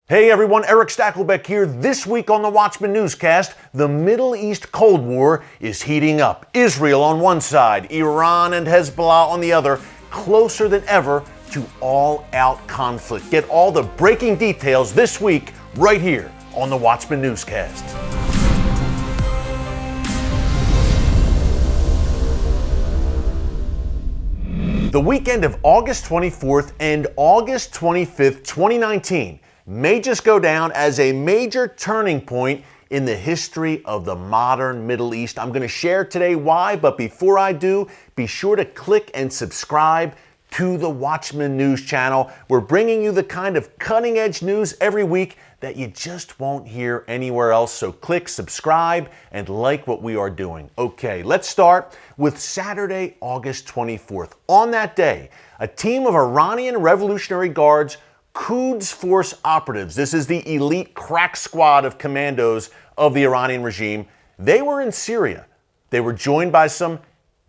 Hey everyone, Erick Stakelbeck here. This week on the Watchman Newscast, the Middle East Cold War is heating up. Israel on one side, Iran and Hezbollah on the other, closer than ever to all-out conflict. Get all the breaking details this week right here on the Watchman Newscast. The weekend of August 24th and August 25th, 2019 may just go down as a major turning point in the history of the modern Middle East. I'm going to share today why, but before I do, be sure to click and subscribe to the Watchman News channel. We're bringing you the kind of cutting-edge news every week that you just won't hear anywhere else. So click subscribe and like what we are doing. Okay, let's start with Saturday, August 24th. On that day, a team of Iranian Revolutionary Guards Quds Force operatives, this is the elite crack squad of commandos of the Iranian regime, they were in Syria. They were joined by some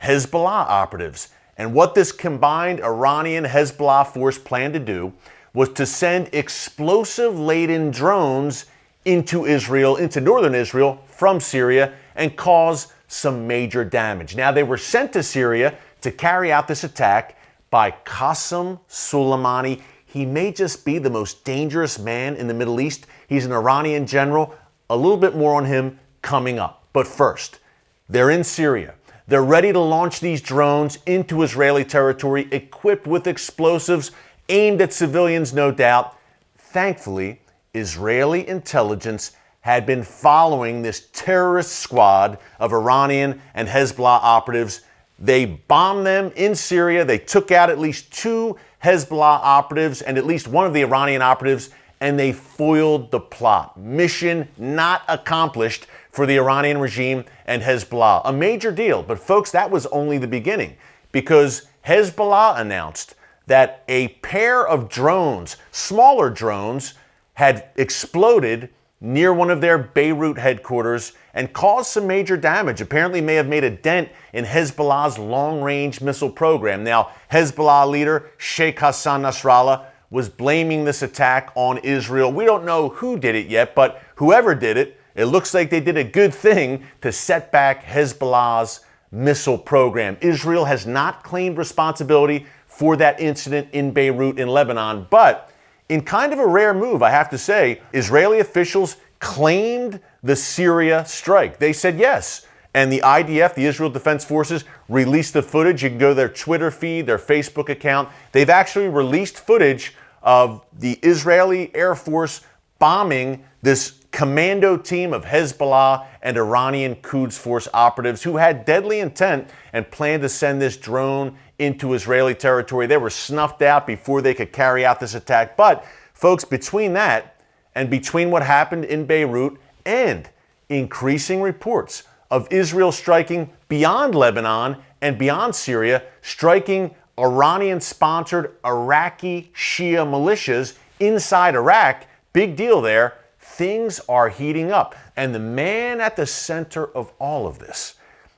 Hezbollah operatives. And what this combined Iranian Hezbollah force planned to do was to send explosive-laden drones into Israel, into northern Israel from Syria, and cause some major damage. Now, they were sent to Syria to carry out this attack by Qasem Soleimani. He may just be the most dangerous man in the Middle East. He's an Iranian general. A little bit more on him coming up. But first, they're in Syria. They're ready to launch these drones into Israeli territory, equipped with explosives aimed at civilians, no doubt. Thankfully, Israeli intelligence had been following this terrorist squad of Iranian and Hezbollah operatives. They bombed them in Syria. They took out at least two Hezbollah operatives and at least one of the Iranian operatives, and they foiled the plot. Mission not accomplished for the Iranian regime and Hezbollah. A major deal, but folks, that was only the beginning, because Hezbollah announced that a pair of drones, smaller drones, had exploded near one of their Beirut headquarters and caused some major damage. Apparently may have made a dent in Hezbollah's long-range missile program. Now, Hezbollah leader Sheikh Hassan Nasrallah was blaming this attack on Israel. We don't know who did it yet, but whoever did it, it looks like they did a good thing to set back Hezbollah's missile program. Israel has not claimed responsibility for that incident in Beirut in Lebanon, but in kind of a rare move, I have to say, Israeli officials claimed the Syria strike. They said yes. And the IDF, the Israel Defense Forces, released the footage. You can go to their Twitter feed, their Facebook account. They've actually released footage of the Israeli Air Force bombing this commando team of Hezbollah and Iranian Quds Force operatives who had deadly intent and planned to send this drone into Israeli territory. They were snuffed out before they could carry out this attack. But, folks, between that and between what happened in Beirut and increasing reports of Israel striking beyond Lebanon and beyond Syria, striking Iranian-sponsored Iraqi Shia militias inside Iraq, big deal there, things are heating up. And the man at the center of all of this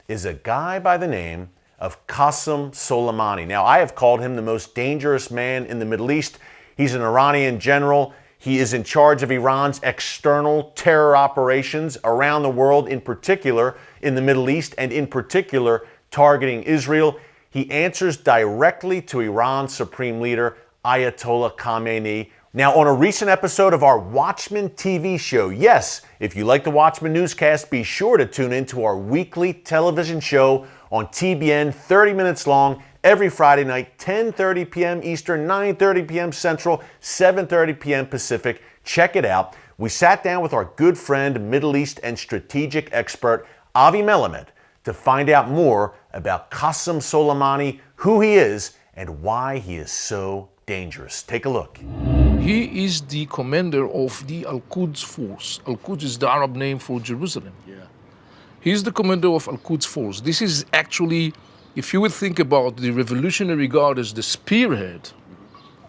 is a guy by the name of Qasem Soleimani. Now, I have called him the most dangerous man in the Middle East. He's an Iranian general. He is in charge of Iran's external terror operations around the world, in particular in the Middle East, and in particular targeting Israel. He answers directly to Iran's supreme leader, Ayatollah Khamenei. Now, on a recent episode of our Watchman TV show, yes, if you like the Watchman Newscast, be sure to tune in to our weekly television show on TBN, 30 minutes long, every Friday night, 10:30 p.m. Eastern, 9:30 p.m. Central, 7:30 p.m. Pacific. Check it out. We sat down with our good friend, Middle East and strategic expert, Avi Melamed, to find out more about Qasem Soleimani, who he is, and why he is so dangerous. Take a look. He is the commander of the Al-Quds Force. Al-Quds is the Arab name for Jerusalem. He's the commander of Al-Quds Force. This is actually, if you would think about the Revolutionary Guard as the spearhead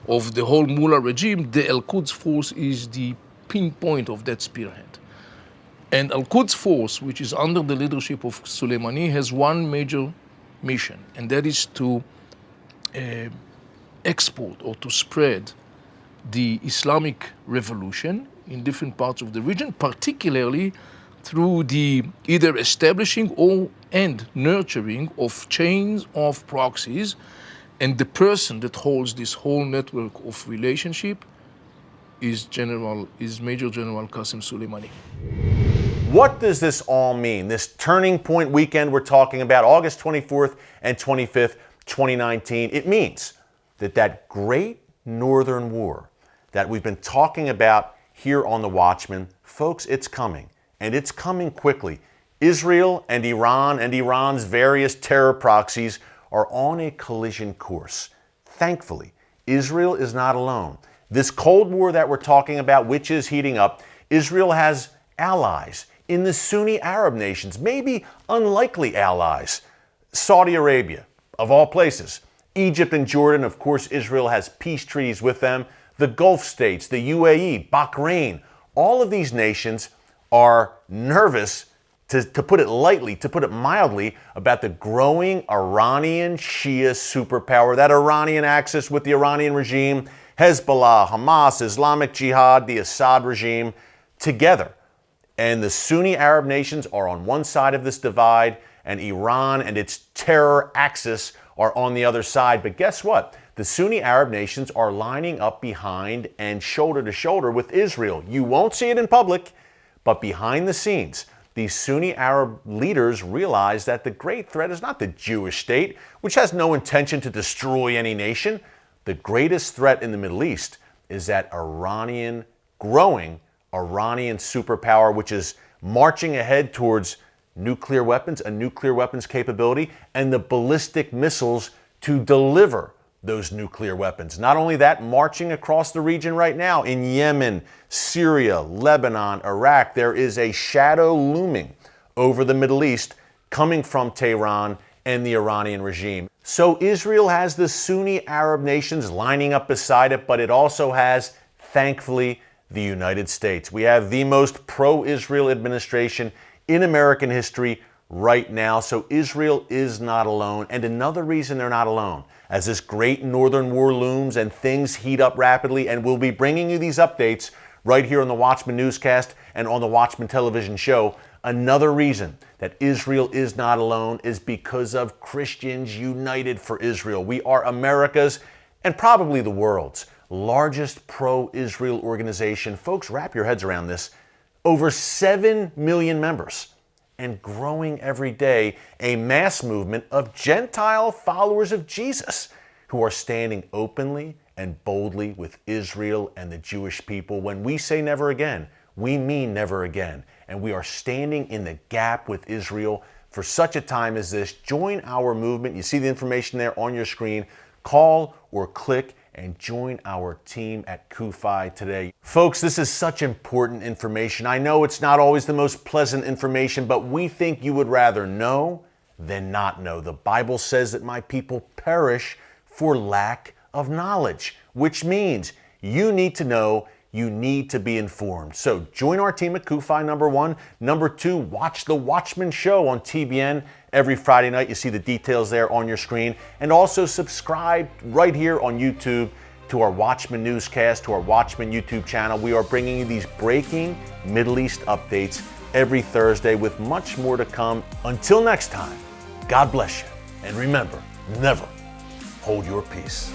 of the whole Mullah regime, the Al-Quds Force is the pinpoint of that spearhead. And Al-Quds Force, which is under the leadership of Soleimani, has one major mission, and that is to export or to spread the Islamic revolution in different parts of the region, particularly through the either establishing or and nurturing of chains of proxies. And the person that holds this whole network of relationship is Major General Qasem Soleimani. What does this all mean? This turning point weekend we're talking about, August 24th and 25th, 2019, it means that great Northern War that we've been talking about here on the Watchman, folks, it's coming, and it's coming quickly. Israel and Iran and Iran's various terror proxies are on a collision course. Thankfully, Israel is not alone. This Cold War that we're talking about, which is heating up, Israel has allies in the Sunni Arab nations, maybe unlikely allies. Saudi Arabia, of all places. Egypt and Jordan, of course, Israel has peace treaties with them. The Gulf states, the UAE, Bahrain, all of these nations are nervous, to put it lightly, to put it mildly, about the growing Iranian Shia superpower, that Iranian axis with the Iranian regime, Hezbollah, Hamas, Islamic Jihad, the Assad regime, together. And the Sunni Arab nations are on one side of this divide, and Iran and its terror axis are on the other side. But guess what? The Sunni Arab nations are lining up behind and shoulder to shoulder with Israel. You won't see it in public, but behind the scenes, these Sunni Arab leaders realize that the great threat is not the Jewish state, which has no intention to destroy any nation. The greatest threat in the Middle East is that growing Iranian superpower, which is marching ahead towards nuclear weapons, a nuclear weapons capability, and the ballistic missiles to deliver those nuclear weapons. Not only that, marching across the region right now in Yemen, Syria, Lebanon, Iraq, there is a shadow looming over the Middle East coming from Tehran and the Iranian regime. So Israel has the Sunni Arab nations lining up beside it, but it also has, thankfully, the United States. We have the most pro-Israel administration in American history right now, so Israel is not alone. And another reason they're not alone, as this great Northern War looms and things heat up rapidly, and we'll be bringing you these updates right here on the Watchman Newscast and on the Watchman television show. Another reason that Israel is not alone is because of Christians United for Israel. We are America's and probably the world's largest pro-Israel organization. Folks, wrap your heads around this. Over 7 million members and growing every day, a mass movement of Gentile followers of Jesus who are standing openly and boldly with Israel and the Jewish people. When we say never again, we mean never again. And we are standing in the gap with Israel for such a time as this. Join our movement. You see the information there on your screen. Call or click and join our team at CUFI today. Folks, this is such important information. I know it's not always the most pleasant information, but we think you would rather know than not know. The Bible says that my people perish for lack of knowledge, which means you need to know, you need to be informed. So join our team at CUFI, number one. Number two, watch the Watchman Show on TBN every Friday night. You see the details there on your screen. And also subscribe right here on YouTube to our Watchman Newscast, to our Watchman YouTube channel. We are bringing you these breaking Middle East updates every Thursday with much more to come. Until next time, God bless you. And remember, never hold your peace.